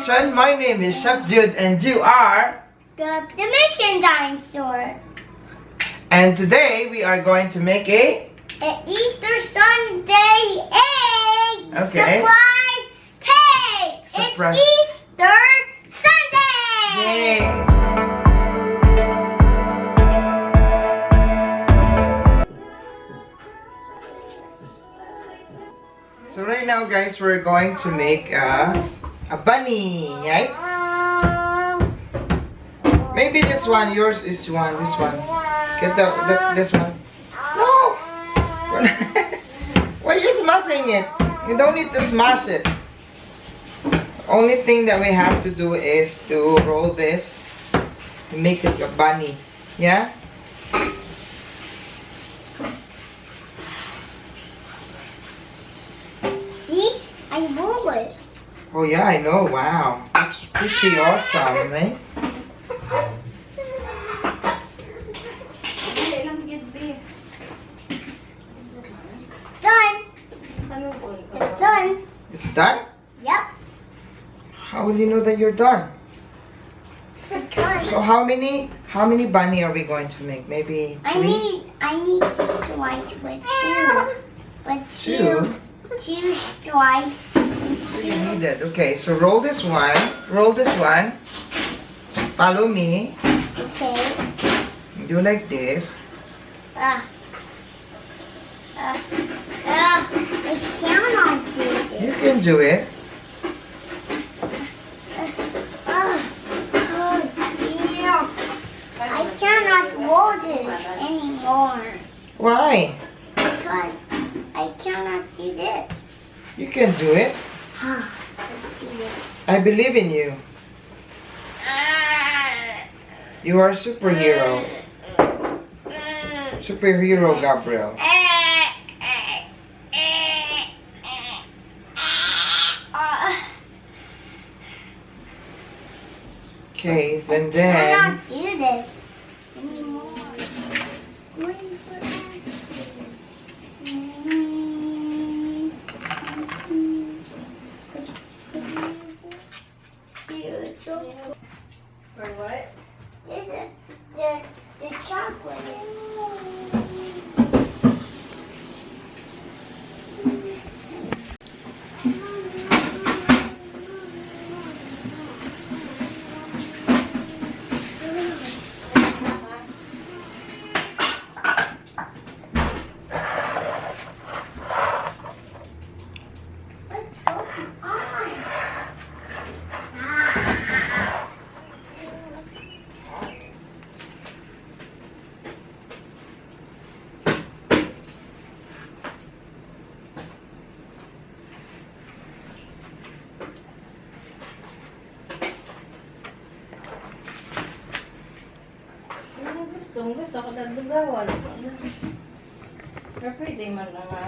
attention, my name is Chef Jude and you are The Mission Dinosaur. And today we are going to make a Easter Sunday egg Okay. surprise cake. Surprise. It's Easter Sunday. Yay! So right now guys, we're going to make a bunny, right? Maybe this one, yours is this one. Get this one. No! Why are you smashing it? You don't need to smash it. Only thing that we have to do is to roll this and make it a bunny. Yeah? See? I roll it. Oh yeah, I know. Wow. That's pretty awesome, right? Done. It's done. It's done? Yep. How will you know that you're done? Because So how many bunny are we going to make? Maybe three? I need to strike with two. But Two? two strikes. You need it. Okay, so roll this one. Roll this one. Follow me. Okay. Do like this. I cannot do this. You can do it. Oh dear. I cannot roll this anymore Why? because I cannot do this. You can do it. Let's do this. I believe in you. You are a superhero. Superhero, Gabriel. Okay, and I then cannot do this anymore. What is that? For what? This is the chocolate. What's going on? Ano gusto ko nagdugawan. Pero pwede man na nga.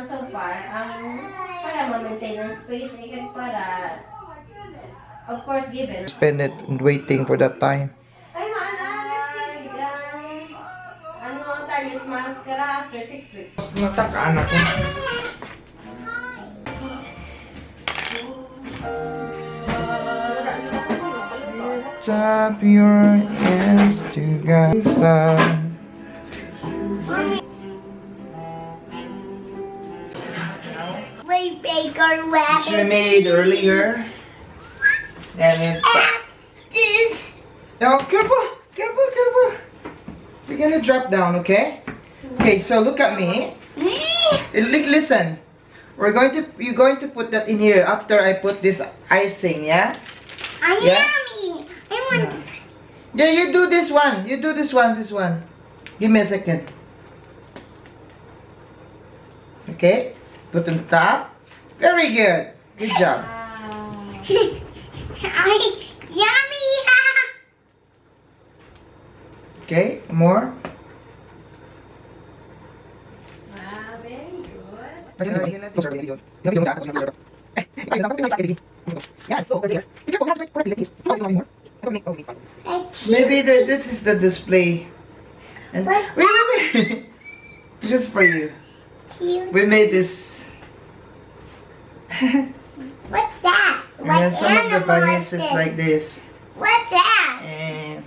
so far, para ma-maintain ang space, para, of course, given. Spend it waiting for that time. Ay, ano ang talis maskara after 6 weeks? Matak anak ko. Tap your hands together. We bigger Which we rabbit. made earlier. And it. This. No, careful, careful, careful. You're gonna drop down, okay? Okay, so look at me. Listen. You're going to put that in here after I put this icing, yeah? Yeah? Yummy. I want. Yeah, you do this one. You do this one. Give me a second. Okay, put on the top. Very good. Good job. Yummy. Okay, more. Wow, very good. Yeah, it's over there. Be careful, have it correctly like this. Oh, you want more? Maybe this is the display. And What? wait. This is for you. Cute. We made this. What's that? And then some of the animal bunnies is this? like this. What's that? And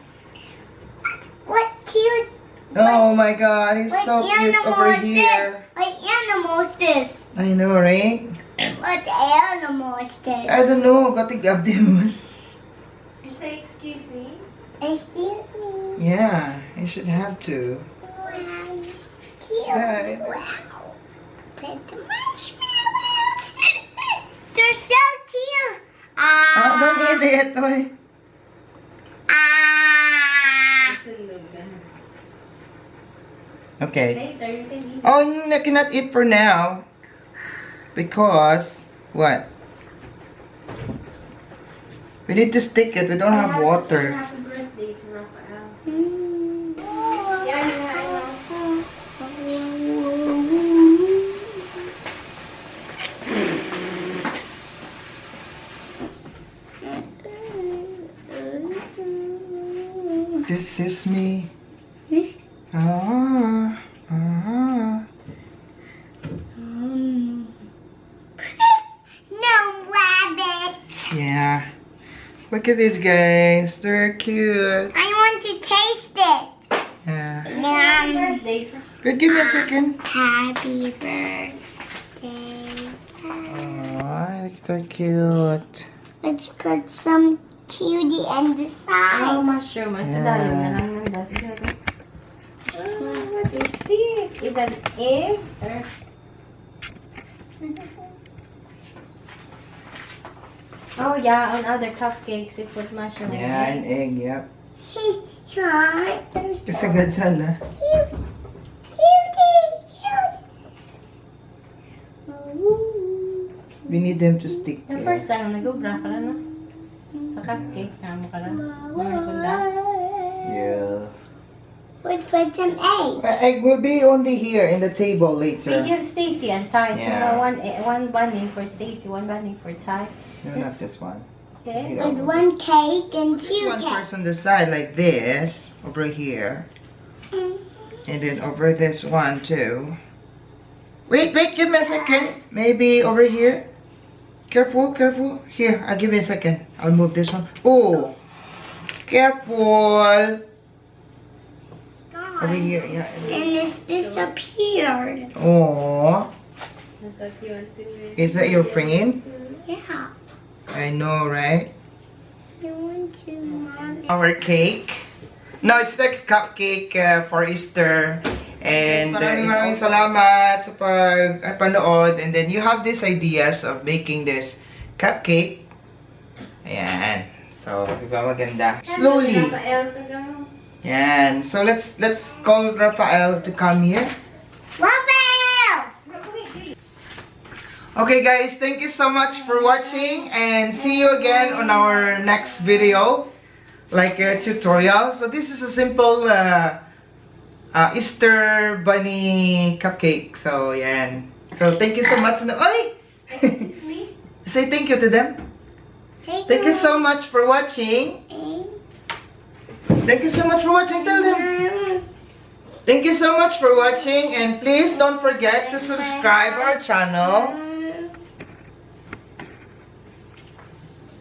What cute? oh my God, he's What so cute animal over is here. this? What animal is this? I know, right? What animal is this? I don't know. Got to grab them. You say, excuse me? Excuse me. Yeah, you should have to. Wow, it's cute. Right. Wow. Put the marshmallows. They're so cute. Ah, don't eat it. Oy. Sundog ka. Okay. Later, you can eat. Oh, you cannot eat for now. Because, what? We need to stick it. We don't have water. Happy birthday to Rafael. Mm. Yeah, I know. This is me. Hmm? Ah, ah. No rabbits. Yeah. Look at these guys. They're cute. I want to taste it. Yeah. Happy Yum. birthday. Good, give me a second. Happy birthday. Oh, they're cute. Let's put some cutie in the Oh, side. mushroom. At sa Yeah. dahil na lang ng das. What is this? Is that egg? Or... Oh yeah, on other cupcakes you put mushroom. in Yeah, it. an egg, yep. Yeah, they're so Kasi good sana. cute. Cute. Ooh. We need them to stick The there. first time nag-ubra ka lang, no? Sa cupcake, mo ka lang. Yeah. We'd put some eggs. Egg will be only here in the table We later. give Stacy and Ty. Yeah. So one bunny for Stacy, one bunny for Ty. No, not this one. Okay? Yeah. With one cake and This two one cakes. first on the side like this, over here. And then over this one too. Wait, give me a second. Maybe over here. Careful. Here, I'll give you a second. I'll move this one. Oh, careful. Over here, yeah. And it's disappeared. Oh, That's what you want to do. is that your friend? Yeah. I know, right? I want to, Mom. Our cake. No, it's the cupcake for Easter. And maraming salamat sa panood. And then you have these ideas of making this cupcake. Ayan. So, di ba maganda? Slowly. Rafael, tagang- Yan. So, let's call Rafael to come here. Rafael! Okay guys, thank you so much for watching. And see you again on our next video. Like a tutorial. So, this is a simple Easter bunny cupcake. So, yan. So thank you so much. Oy! Me? Say thank you to them. Thank you so much for watching. Thank you so much for watching. Tell them. Thank you so much for watching, and please don't forget to subscribe our channel.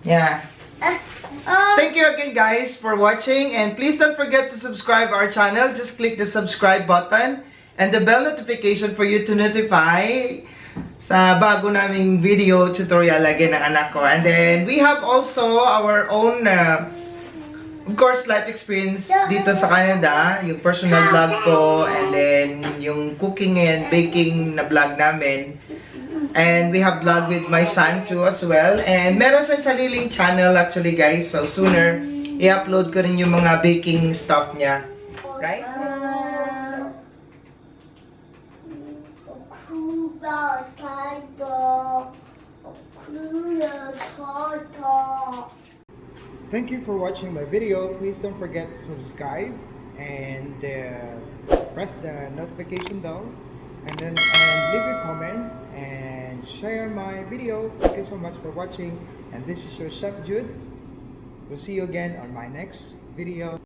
Yeah. Thank you again guys for watching, and please don't forget to subscribe our channel. Just click the subscribe button and the bell notification for you to notify sa bago naming video tutorial lagi ng anak ko. And then we have also our own of course life experience dito sa Canada, yung personal vlog ko, and then yung cooking and baking na vlog namin. And we have vlog with my son too as well. And meron sa sariling channel actually guys. So sooner, i-upload ko rin yung mga baking stuff niya. Right? Thank you for watching my video. Please don't forget to subscribe and press the notification bell. And then leave a comment and share my video. Thank you so much for watching, and this is your Chef Jude. We'll see you again on my next video.